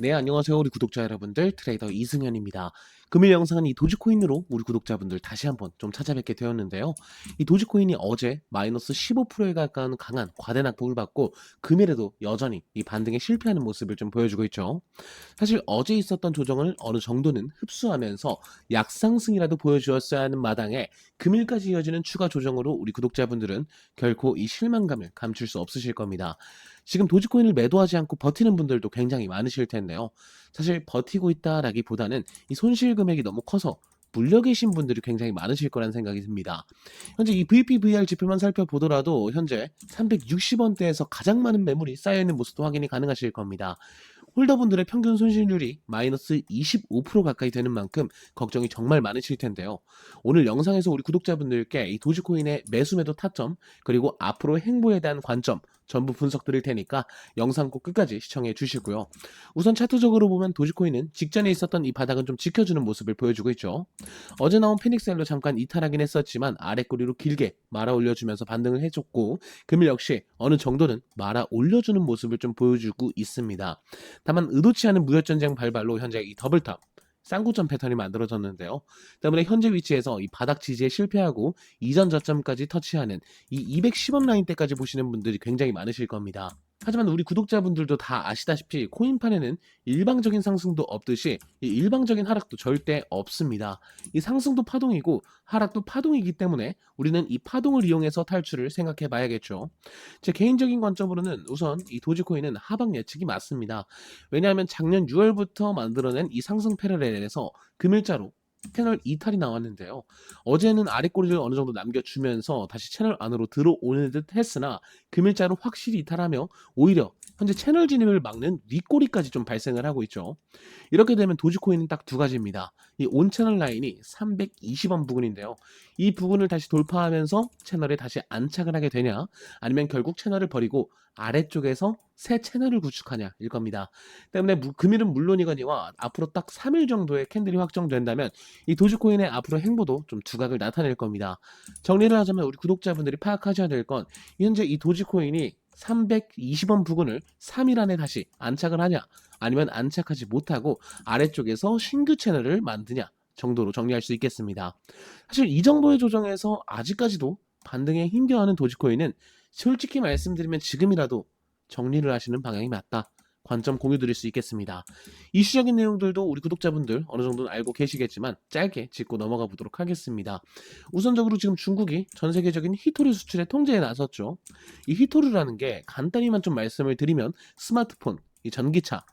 네, 안녕하세요. 우리 구독자 여러분들. 트레이더 이승현입니다. 금일 영상은 이 도지코인으로 우리 구독자분들 다시 한번 좀 찾아뵙게 되었는데요. 이 도지코인이 어제 마이너스 15%에 가까운 강한 과대 낙폭을 받고 금일에도 여전히 이 반등에 실패하는 모습을 좀 보여주고 있죠. 사실 어제 있었던 조정을 어느 정도는 흡수하면서 약상승이라도 보여주었어야 하는 마당에 금일까지 이어지는 추가 조정으로 우리 구독자분들은 결코 이 실망감을 감출 수 없으실 겁니다. 지금 도지코인을 매도하지 않고 버티는 분들도 굉장히 많으실 텐데요. 사실 버티고 있다라기보다는 이 손실 금액이 너무 커서 물려 계신 분들이 굉장히 많으실 거란 생각이 듭니다. 현재 이 VPVR 지표만 살펴보더라도 현재 360원대에서 가장 많은 매물이 쌓여있는 모습도 확인이 가능하실 겁니다. 홀더분들의 평균 손실률이 마이너스 25% 가까이 되는 만큼 걱정이 정말 많으실 텐데요. 오늘 영상에서 우리 구독자분들께 이 도지코인의 매수매도 타점 그리고 앞으로 행보에 대한 관점 전부 분석 드릴 테니까 영상 꼭 끝까지 시청해 주시고요. 우선 차트적으로 보면 도지코인은 직전에 있었던 이 바닥은 좀 지켜주는 모습을 보여주고 있죠. 어제 나온 페닉셀로 잠깐 이탈하긴 했었지만 아래꼬리로 길게 말아 올려주면서 반등을 해줬고 금일 역시 어느 정도는 말아 올려주는 모습을 좀 보여주고 있습니다. 다만 의도치 않은 무혈전쟁 발발로 현재 이 더블탑 쌍고점 패턴이 만들어졌는데요. 때문에 현재 위치에서 이 바닥 지지에 실패하고 이전 저점까지 터치하는 이 210원 라인대까지 보시는 분들이 굉장히 많으실 겁니다. 하지만 우리 구독자분들도 다 아시다시피 코인판에는 일방적인 상승도 없듯이 이 일방적인 하락도 절대 없습니다. 이 상승도 파동이고 하락도 파동이기 때문에 우리는 이 파동을 이용해서 탈출을 생각해 봐야겠죠. 제 개인적인 관점으로는 우선 이 도지코인은 하방 예측이 맞습니다. 왜냐하면 작년 6월부터 만들어낸 이 상승 패러렐에서 금일자로 채널 이탈이 나왔는데요. 어제는 아랫꼬리를 어느 정도 남겨주면서 다시 채널 안으로 들어오는 듯 했으나 금일자로 확실히 이탈하며 오히려 현재 채널 진입을 막는 윗꼬리까지 좀 발생을 하고 있죠. 이렇게 되면 도지코인은 딱 두 가지입니다. 이 온 채널 라인이 320원 부근인데요. 이 부분을 다시 돌파하면서 채널에 다시 안착을 하게 되냐 아니면 결국 채널을 버리고 아래쪽에서 새 채널을 구축하냐 일 겁니다. 때문에 금일은 물론이거니와 앞으로 딱 3일 정도의 캔들이 확정된다면 이 도지코인의 앞으로 행보도 좀 두각을 나타낼 겁니다. 정리를 하자면 우리 구독자분들이 파악하셔야 될 건 현재 이 도지코인이 320원 부근을 3일 안에 다시 안착을 하냐 아니면 안착하지 못하고 아래쪽에서 신규 채널을 만드냐 정도로 정리할 수 있겠습니다. 사실 이 정도의 조정에서 아직까지도 반등에 힘겨워하는 도지코인은 솔직히 말씀드리면 지금이라도 정리를 하시는 방향이 맞다. 관점 공유 드릴 수 있겠습니다. 이슈적인 내용들도 우리 구독자분들 어느 정도는 알고 계시겠지만 짧게 짚고 넘어가 보도록 하겠습니다. 우선적으로 지금 중국이 전 세계적인 히토류 수출의 통제에 나섰죠. 이 히토류라는 게 간단히만 좀 말씀을 드리면 스마트폰, 이 전기차,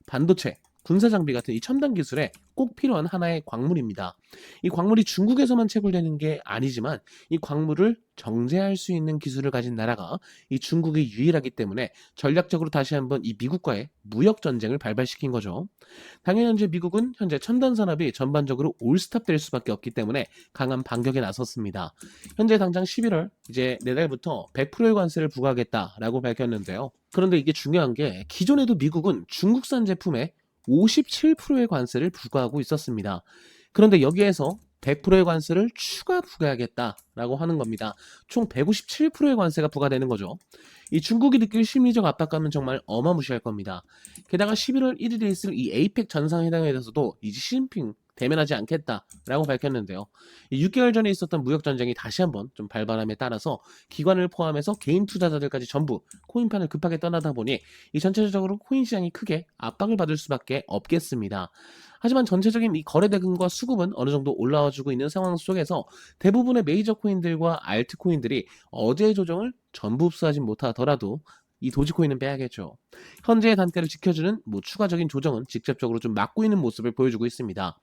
반도체, 군사 장비 같은 이 첨단 기술에 꼭 필요한 하나의 광물입니다. 이 광물이 중국에서만 채굴되는 게 아니지만 이 광물을 정제할 수 있는 기술을 가진 나라가 이 중국이 유일하기 때문에 전략적으로 다시 한번 이 미국과의 무역 전쟁을 발발시킨 거죠. 당연히 현재 미국은 현재 첨단 산업이 전반적으로 올스탑될 수밖에 없기 때문에 강한 반격에 나섰습니다. 현재 당장 11월 이제 내달부터 100%의 관세를 부과하겠다라고 밝혔는데요. 그런데 이게 중요한 게 기존에도 미국은 중국산 제품에 57%의 관세를 부과하고 있었습니다. 그런데 여기에서 100%의 관세를 추가 부과하겠다라고 하는 겁니다. 총 157%의 관세가 부과되는 거죠. 이 중국이 느낄 심리적 압박감은 정말 어마무시할 겁니다. 게다가 11월 1일에 있을 이 에이펙 전상회담에 대해서도 이제 시진핑 대면하지 않겠다라고 밝혔는데요. 6개월 전에 있었던 무역 전쟁이 다시 한번 좀 발발함에 따라서 기관을 포함해서 개인 투자자들까지 전부 코인판을 급하게 떠나다 보니 이 전체적으로 코인 시장이 크게 압박을 받을 수밖에 없겠습니다. 하지만 전체적인 이 거래 대금과 수급은 어느 정도 올라와주고 있는 상황 속에서 대부분의 메이저 코인들과 알트 코인들이 어제의 조정을 전부 흡수하지 못하더라도 이 도지코인은 빼야겠죠. 현재의 단가를 지켜주는 추가적인 조정은 직접적으로 좀 막고 있는 모습을 보여주고 있습니다.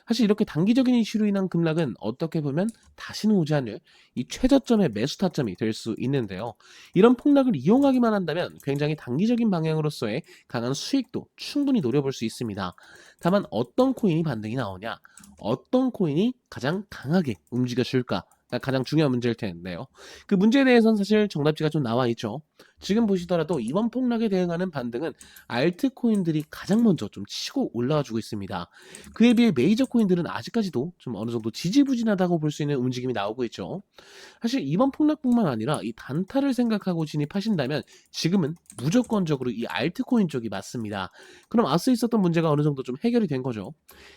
사실 이렇게 단기적인 이슈로 인한 급락은 어떻게 보면 다시는 오지 않을 이 최저점의 매수 타점이 될 수 있는데요. 이런 폭락을 이용하기만 한다면 굉장히 단기적인 방향으로서의 강한 수익도 충분히 노려볼 수 있습니다. 다만 어떤 코인이 반등이 나오냐, 어떤 코인이 가장 강하게 움직여 줄까, 가장 중요한 문제일 텐데요. 그 문제에 대해서는 사실 정답지가 좀 나와 있죠. 지금 보시더라도 이번 폭락에 대응하는 반등은 알트코인들이 가장 먼저 좀 치고 올라와 주고 있습니다. 그에 비해 메이저 코인들은 아직까지도 좀 어느 정도 지지부진하다고 볼 수 있는 움직임이 나오고 있죠. 사실 이번 폭락뿐만 아니라 이 단타를 생각하고 진입하신다면 지금은 무조건적으로 이 알트코인 쪽이 맞습니다. 그럼 앞서 있었던 문제가 어느 정도 좀 해결이 된 거죠.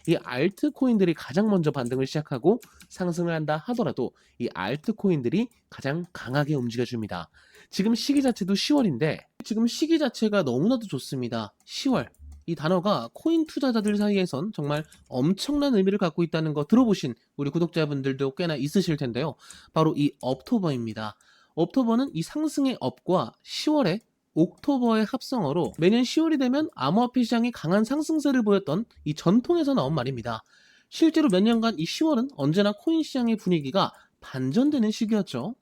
이 알트코인들이 가장 먼저 반등을 시작하고 상승을 한다 하더라도 이 알트코인들이 가장 강하게 움직여줍니다. 지금 시기 자체도 10월인데 지금 시기 자체가 너무나도 좋습니다. 10월. 이 단어가 코인 투자자들 사이에선 정말 엄청난 의미를 갖고 있다는 거 들어보신 우리 구독자분들도 꽤나 있으실 텐데요. 바로 이 업토버입니다. 업토버는 이 상승의 업과 10월의 옥토버의 합성어로 매년 10월이 되면 암호화폐 시장이 강한 상승세를 보였던 이 전통에서 나온 말입니다. 실제로 몇 년간 이 10월은 언제나 코인 시장의 분위기가 반전되는 시기였죠.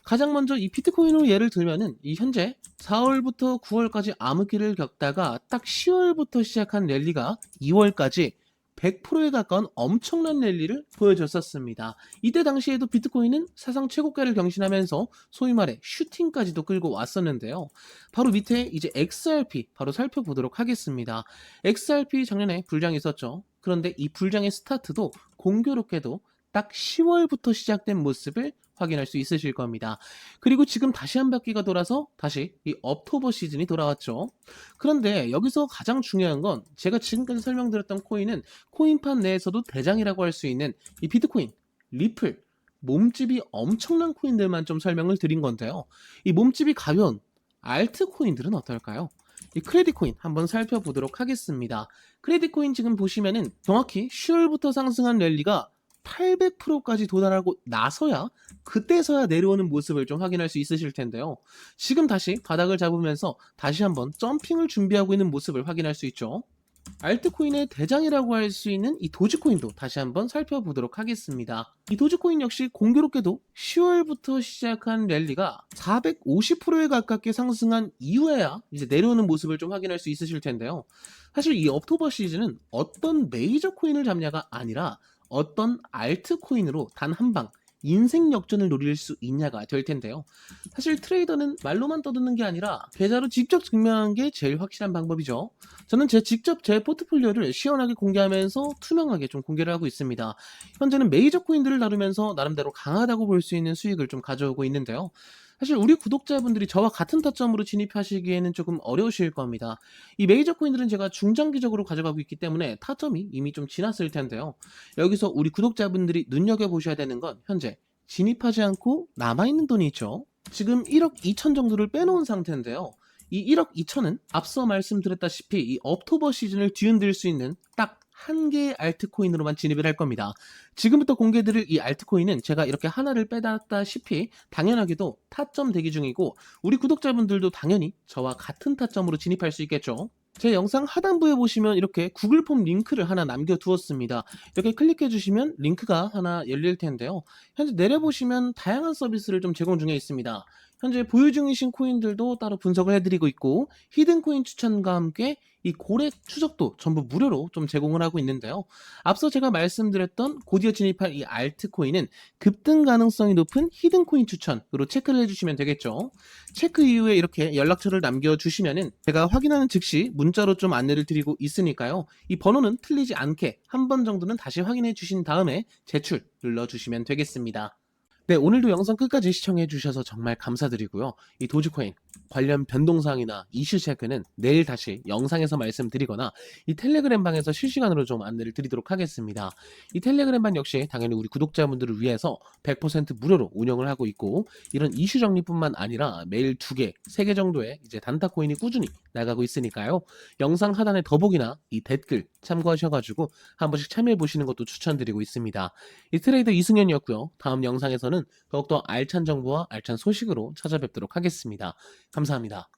가장 먼저 이 비트코인으로 예를 들면은 이 현재 4월부터 9월까지 암흑기를 겪다가 딱 10월부터 시작한 랠리가 2월까지 100%에 가까운 엄청난 랠리를 보여줬었습니다. 이때 당시에도 비트코인은 사상 최고가를 경신하면서 소위 말해 슈팅까지도 끌고 왔었는데요. 바로 밑에 이제 XRP 바로 살펴보도록 하겠습니다. XRP 작년에 불장이 있었죠. 그런데 이 불장의 스타트도 공교롭게도 딱 10월부터 시작된 모습을 확인할 수 있으실 겁니다. 그리고 지금 다시 한 바퀴가 돌아서 다시 이 업토버 시즌이 돌아왔죠. 그런데 여기서 가장 중요한 건 제가 지금까지 설명드렸던 코인은 코인판 내에서도 대장이라고 할 수 있는 이 비트코인, 리플, 몸집이 엄청난 코인들만 좀 설명을 드린 건데요. 이 몸집이 가벼운 알트코인들은 어떨까요? 이 크레딧 코인 한번 살펴보도록 하겠습니다. 크레딧 코인 지금 보시면은 정확히 10월부터 상승한 랠리가 800%까지 도달하고 나서야 그때서야 내려오는 모습을 좀 확인할 수 있으실 텐데요. 지금 다시 바닥을 잡으면서 다시 한번 점핑을 준비하고 있는 모습을 확인할 수 있죠. 알트코인의 대장이라고 할 수 있는 이 도지코인도 다시 한번 살펴보도록 하겠습니다. 이 도지코인 역시 공교롭게도 10월부터 시작한 랠리가 450%에 가깝게 상승한 이후에야 이제 내려오는 모습을 좀 확인할 수 있으실 텐데요. 사실 이 옥토버 시즌은 어떤 메이저 코인을 잡냐가 아니라 어떤 알트코인으로 단 한 방 인생 역전을 노릴 수 있냐가 될 텐데요. 사실 트레이더는 말로만 떠드는 게 아니라 계좌로 직접 증명한 게 제일 확실한 방법이죠. 저는 직접 제 포트폴리오를 시원하게 공개하면서 투명하게 좀 공개를 하고 있습니다. 현재는 메이저 코인들을 다루면서 나름대로 강하다고 볼 수 있는 수익을 좀 가져오고 있는데요. 사실 우리 구독자분들이 저와 같은 타점으로 진입하시기에는 조금 어려우실 겁니다. 이 메이저 코인들은 제가 중장기적으로 가져가고 있기 때문에 타점이 이미 좀 지났을 텐데요. 여기서 우리 구독자분들이 눈여겨보셔야 되는 건 현재 진입하지 않고 남아있는 돈이 있죠. 지금 1억 2천 정도를 빼놓은 상태인데요. 이 1억 2천은 앞서 말씀드렸다시피 이 업토버 시즌을 뒤흔들 수 있는 딱 한 개의 알트코인으로만 진입을 할 겁니다. 지금부터 공개드릴 이 알트코인은 제가 이렇게 하나를 빼놨다시피 당연하게도 타점 대기 중이고 우리 구독자분들도 당연히 저와 같은 타점으로 진입할 수 있겠죠. 제 영상 하단부에 보시면 이렇게 구글 폼 링크를 하나 남겨두었습니다. 이렇게 클릭해 주시면 링크가 하나 열릴 텐데요. 현재 내려보시면 다양한 서비스를 좀 제공 중에 있습니다. 현재 보유 중이신 코인들도 따로 분석을 해드리고 있고 히든 코인 추천과 함께 이 고래 추적도 전부 무료로 좀 제공을 하고 있는데요. 앞서 제가 말씀드렸던 곧이어 진입할 이 알트코인은 급등 가능성이 높은 히든 코인 추천으로 체크를 해주시면 되겠죠. 체크 이후에 이렇게 연락처를 남겨주시면은 제가 확인하는 즉시 문자로 좀 안내를 드리고 있으니까요. 이 번호는 틀리지 않게 한 번 정도는 다시 확인해 주신 다음에 제출 눌러주시면 되겠습니다. 네, 오늘도 영상 끝까지 시청해 주셔서 정말 감사드리고요. 이 도지코인 관련 변동사항이나 이슈 체크는 내일 다시 영상에서 말씀드리거나 이 텔레그램 방에서 실시간으로 좀 안내를 드리도록 하겠습니다. 이 텔레그램 방 역시 당연히 우리 구독자분들을 위해서 100% 무료로 운영을 하고 있고 이런 이슈 정리뿐만 아니라 매일 2개, 3개 정도의 이제 단타 코인이 꾸준히 나가고 있으니까요. 영상 하단의 더보기나 이 댓글 참고하셔가지고 한 번씩 참여해 보시는 것도 추천드리고 있습니다. 이 트레이더 이승현이었고요. 다음 영상에서는 더욱더 알찬 정보와 알찬 소식으로 찾아뵙도록 하겠습니다. 감사합니다.